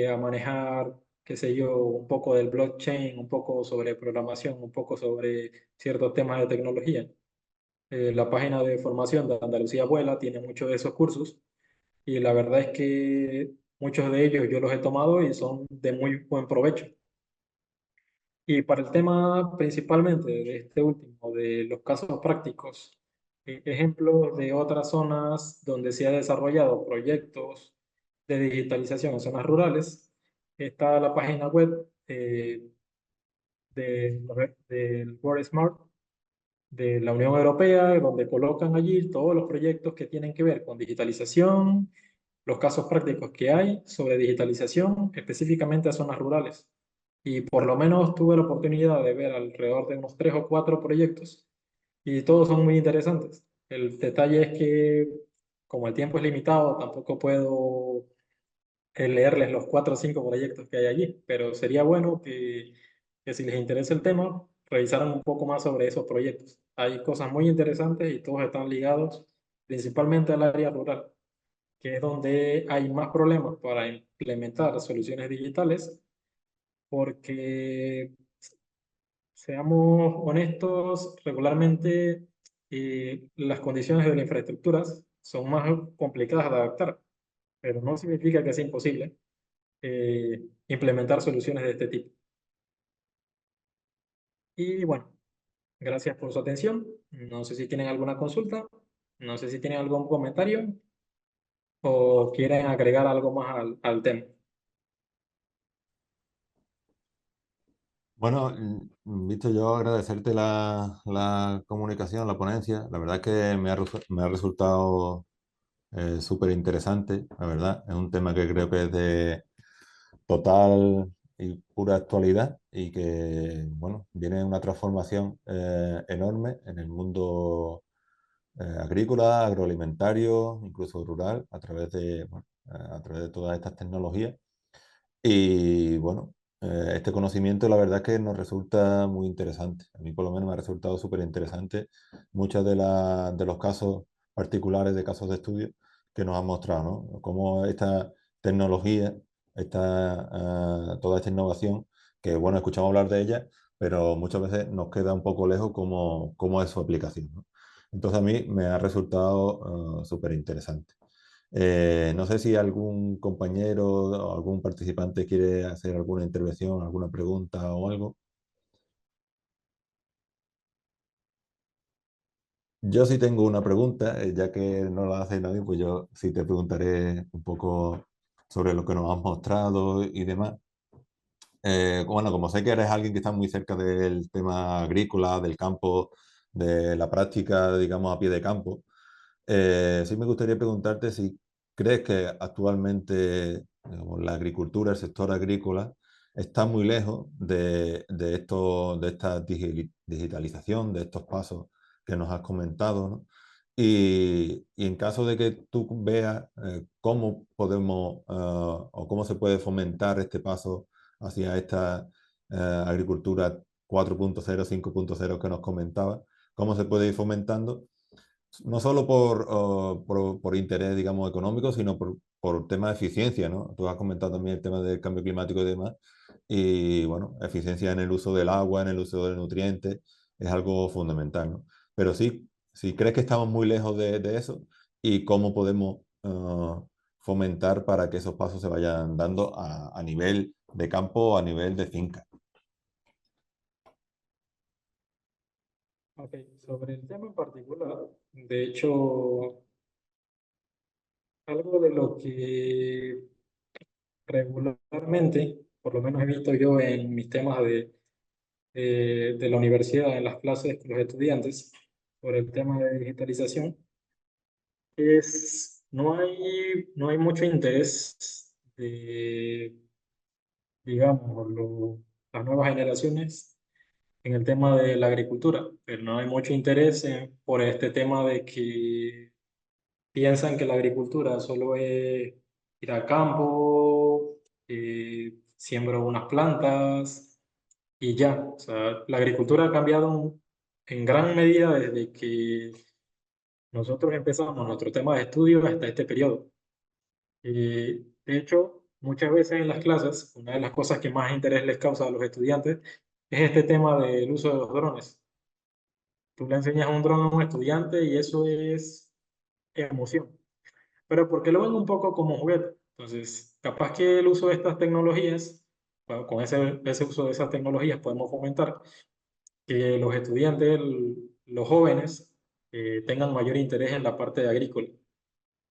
[SPEAKER 2] a manejar, qué sé yo, un poco del blockchain, un poco sobre programación, un poco sobre ciertos temas de tecnología. La página de formación de Andalucía Vuela tiene muchos de esos cursos y la verdad es que muchos de ellos yo los he tomado y son de muy buen provecho. Y para el tema principalmente de este último, de los casos prácticos, ejemplos de otras zonas donde se ha desarrollado proyectos de digitalización en zonas rurales, está la página web del World Smart de la Unión Europea, donde colocan allí todos los proyectos que tienen que ver con digitalización, los casos prácticos que hay sobre digitalización, específicamente a zonas rurales. Y por lo menos tuve la oportunidad de ver alrededor de unos 3 o 4 proyectos y todos son muy interesantes. El detalle es que como el tiempo es limitado, tampoco puedo leerles los 4 o 5 proyectos que hay allí, pero sería bueno que si les interesa el tema, revisaran un poco más sobre esos proyectos. Hay cosas muy interesantes y todos están ligados principalmente al área rural, que es donde hay más problemas para implementar soluciones digitales, porque, seamos honestos, regularmente las condiciones de las infraestructuras son más complicadas de adaptar, pero no significa que sea imposible implementar soluciones de este tipo. Y bueno, gracias por su atención. No sé si tienen alguna consulta, no sé si tienen algún comentario o quieren agregar algo más al tema.
[SPEAKER 1] Bueno, visto yo, agradecerte la comunicación, la ponencia. La verdad es que me ha resultado súper interesante, la verdad. Es un tema que creo que es de total y pura actualidad y que, bueno, viene una transformación enorme en el mundo agrícola, agroalimentario, incluso rural, a través a través de todas estas tecnologías. Y bueno, este conocimiento la verdad es que nos resulta muy interesante. A mí por lo menos me ha resultado súper interesante muchos de los casos particulares, de casos de estudio que nos han mostrado, ¿no? Cómo esta tecnología, toda esta innovación, que bueno, escuchamos hablar de ella, pero muchas veces nos queda un poco lejos cómo es su aplicación, ¿no? Entonces a mí me ha resultado súper interesante. No sé si algún compañero o algún participante quiere hacer alguna intervención, alguna pregunta o algo. Yo sí tengo una pregunta, ya que no la hace nadie, pues yo sí te preguntaré un poco sobre lo que nos has mostrado y demás. Bueno, como sé que eres alguien que está muy cerca del tema agrícola, del campo, de la práctica, digamos, a pie de campo, sí me gustaría preguntarte si crees que actualmente, digamos, la agricultura, el sector agrícola, está muy lejos de esto, de esta digitalización, de estos pasos que nos has comentado, ¿no? Y en caso de que tú veas cómo podemos o cómo se puede fomentar este paso hacia esta agricultura 4.0, 5.0 que nos comentaba, cómo se puede ir fomentando no solo por interés, digamos, económico, sino por tema de eficiencia, ¿no? Tú has comentado también el tema del cambio climático y demás, y bueno, eficiencia en el uso del agua, en el uso de nutrientes, es algo fundamental, ¿no? Pero sí, si crees que estamos muy lejos de eso y cómo podemos fomentar para que esos pasos se vayan dando a nivel de campo o a nivel de finca.
[SPEAKER 2] Ok, sobre el tema en particular, de hecho, algo de lo que regularmente, por lo menos he visto yo en mis temas de la universidad, en las clases con los estudiantes, sobre el tema de digitalización, no hay mucho interés de, digamos, las nuevas generaciones en el tema de la agricultura, pero no hay mucho interés por este tema de que piensan que la agricultura solo es ir al campo, siembro unas plantas y ya. O sea, la agricultura ha cambiado en gran medida desde que nosotros empezamos nuestro tema de estudio hasta este periodo. De hecho, muchas veces en las clases, una de las cosas que más interés les causa a los estudiantes es este tema del uso de los drones. Tú le enseñas un dron a un estudiante y eso es emoción. Pero porque lo ven un poco como juguete. Entonces, capaz que el uso de estas tecnologías, bueno, con ese uso de esas tecnologías podemos fomentar que los estudiantes, los jóvenes, tengan mayor interés en la parte agrícola.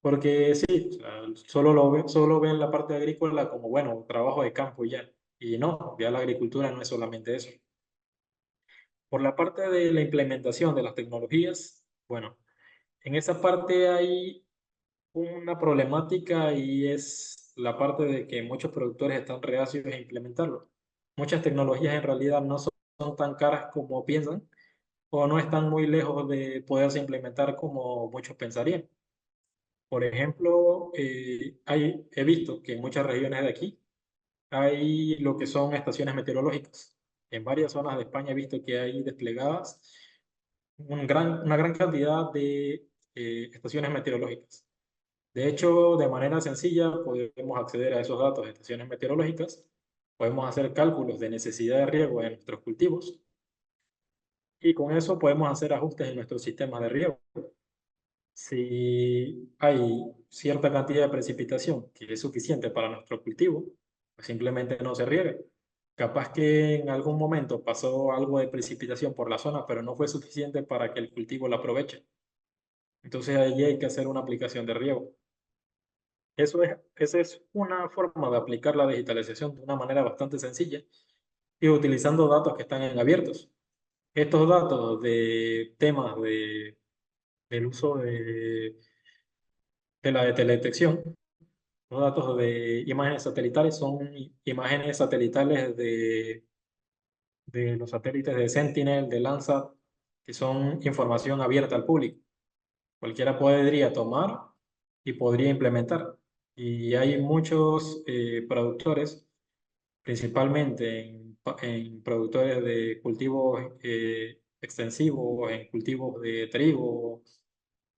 [SPEAKER 2] Porque sí, o sea, solo ven la parte agrícola como, bueno, trabajo de campo y ya. Y no, ya la agricultura no es solamente eso. Por la parte de la implementación de las tecnologías, bueno, en esa parte hay una problemática y es la parte de que muchos productores están reacios a implementarlo. Muchas tecnologías en realidad no son tan caras como piensan o no están muy lejos de poderse implementar como muchos pensarían. Por ejemplo, he visto que en muchas regiones de aquí hay lo que son estaciones meteorológicas. En varias zonas de España he visto que hay desplegadas una gran cantidad de estaciones meteorológicas. De hecho, de manera sencilla podemos acceder a esos datos de estaciones meteorológicas, podemos hacer cálculos de necesidad de riego en nuestros cultivos y con eso podemos hacer ajustes en nuestros sistemas de riego. Si hay cierta cantidad de precipitación que es suficiente para nuestro cultivo, pues simplemente no se riega. Capaz que en algún momento pasó algo de precipitación por la zona, pero no fue suficiente para que el cultivo la aproveche. Entonces allí hay que hacer una aplicación de riego. Esa es una forma de aplicar la digitalización de una manera bastante sencilla y utilizando datos que están en abiertos. Estos datos de temas del uso de la de teledetección, los datos de imágenes satelitales son imágenes satelitales de los satélites de Sentinel, de Landsat, que son información abierta al público. Cualquiera podría tomar y podría implementar. Y hay muchos productores principalmente en productores de cultivos extensivos, en cultivos de trigo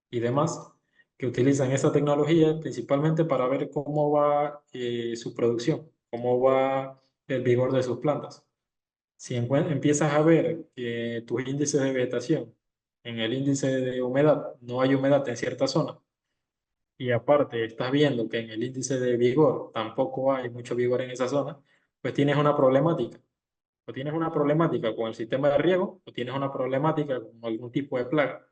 [SPEAKER 2] y demás, que utilizan esa tecnología principalmente para ver cómo va su producción, cómo va el vigor de sus plantas. Si empiezas a ver que tus índices de vegetación, en el índice de humedad, no hay humedad en cierta zona, y aparte estás viendo que en el índice de vigor tampoco hay mucho vigor en esa zona, pues tienes una problemática. O tienes una problemática con el sistema de riego o tienes una problemática con algún tipo de plaga.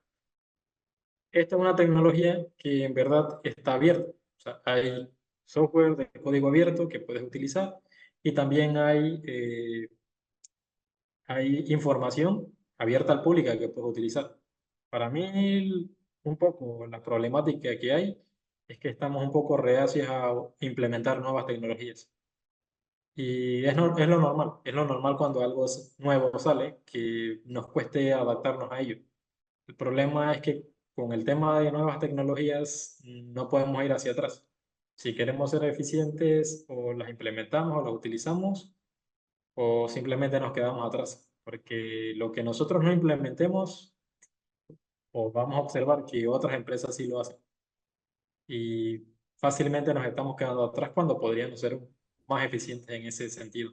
[SPEAKER 2] esta es una tecnología que en verdad está abierta. O sea, hay software de código abierto que puedes utilizar y también hay información abierta al público que puedes utilizar. Para mí, un poco la problemática que hay es que estamos un poco reacios a implementar nuevas tecnologías. Y es lo normal cuando algo nuevo sale, que nos cueste adaptarnos a ello. El problema es que con el tema de nuevas tecnologías no podemos ir hacia atrás. Si queremos ser eficientes, o las implementamos o las utilizamos, o simplemente nos quedamos atrás. Porque lo que nosotros no implementemos, o vamos a observar que otras empresas sí lo hacen. Y fácilmente nos estamos quedando atrás cuando podríamos ser más eficientes en ese sentido.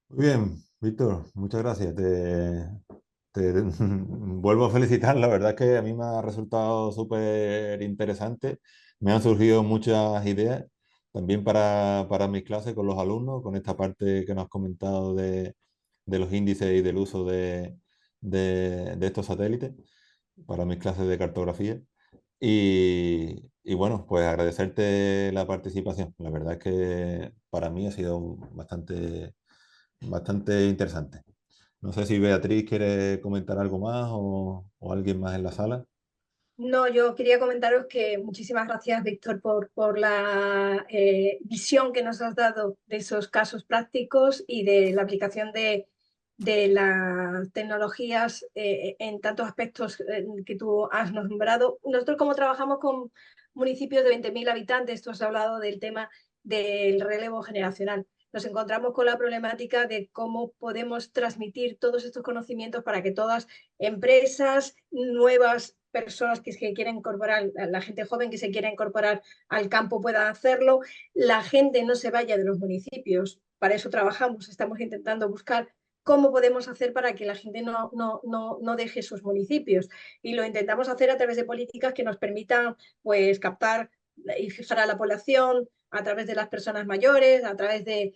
[SPEAKER 1] Muy bien, Víctor, muchas gracias. Te vuelvo a felicitar. La verdad es que a mí me ha resultado súper interesante. Me han surgido muchas ideas también para mis clases con los alumnos, con esta parte que nos has comentado de los índices y del uso de estos satélites para mis clases de cartografía. Y bueno, pues agradecerte la participación. La verdad es que para mí ha sido bastante interesante. No sé si Beatriz quiere comentar algo más o alguien más en la sala.
[SPEAKER 3] No, yo quería comentaros que muchísimas gracias, Víctor, por la visión que nos has dado de esos casos prácticos y de la aplicación de las tecnologías en tantos aspectos que tú has nombrado. Nosotros, como trabajamos con municipios de 20.000 habitantes, tú has hablado del tema del relevo generacional. Nos encontramos con la problemática de cómo podemos transmitir todos estos conocimientos para que todas empresas, nuevas personas que se quieren incorporar, la gente joven que se quiera incorporar al campo pueda hacerlo, la gente no se vaya de los municipios. Para eso trabajamos, estamos intentando buscar cómo podemos hacer para que la gente no deje sus municipios. Y lo intentamos hacer a través de políticas que nos permitan pues, captar y fijar a la población a través de las personas mayores, a través de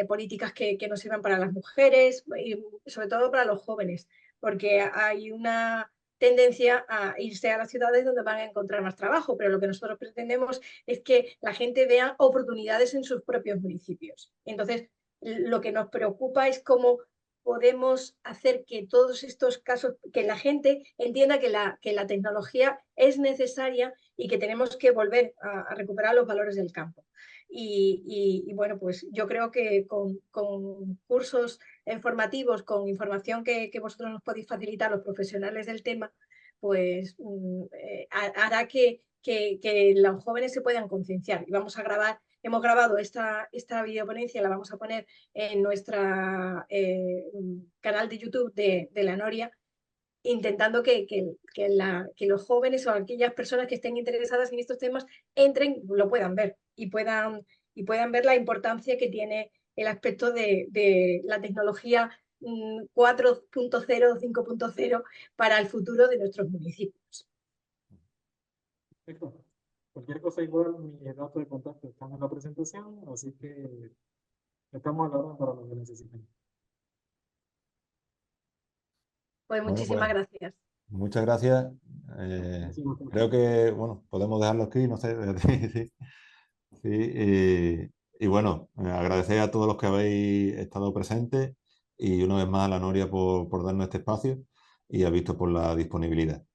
[SPEAKER 3] políticas que nos sirvan para las mujeres y sobre todo para los jóvenes, porque hay una tendencia a irse a las ciudades donde van a encontrar más trabajo, pero lo que nosotros pretendemos es que la gente vea oportunidades en sus propios municipios. Entonces, lo que nos preocupa es cómo podemos hacer que todos estos casos, que la gente entienda que la tecnología es necesaria y que tenemos que volver a recuperar los valores del campo. Y bueno, pues yo creo que con cursos informativos, con información que vosotros nos podéis facilitar, los profesionales del tema, pues hará que los jóvenes se puedan concienciar. Y vamos a grabar, hemos grabado esta videoponencia, la vamos a poner en nuestro canal de YouTube de la Noria, intentando que los jóvenes o aquellas personas que estén interesadas en estos temas entren, lo puedan ver y puedan ver la importancia que tiene el aspecto de la tecnología 4.0, 5.0 para el futuro de nuestros municipios.
[SPEAKER 2] Perfecto. Cualquier cosa igual, mis datos de contacto están en la presentación, así que estamos a la hora para lo que necesiten.
[SPEAKER 3] Pues
[SPEAKER 1] Bueno, pues
[SPEAKER 3] muchísimas gracias.
[SPEAKER 1] muchas gracias. Creo que, bueno, podemos dejarlo aquí, no sé, Beatriz, sí. Sí, y bueno, agradecer a todos los que habéis estado presentes y una vez más a la Noria por darnos este espacio y a Víctor por la disponibilidad.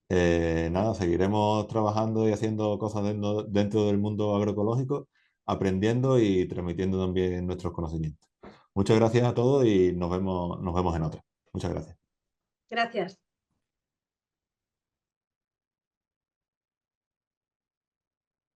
[SPEAKER 1] Nada, seguiremos trabajando y haciendo cosas dentro del mundo agroecológico, aprendiendo y transmitiendo también nuestros conocimientos. Muchas gracias a todos y nos vemos en otra. Muchas gracias.
[SPEAKER 3] Gracias.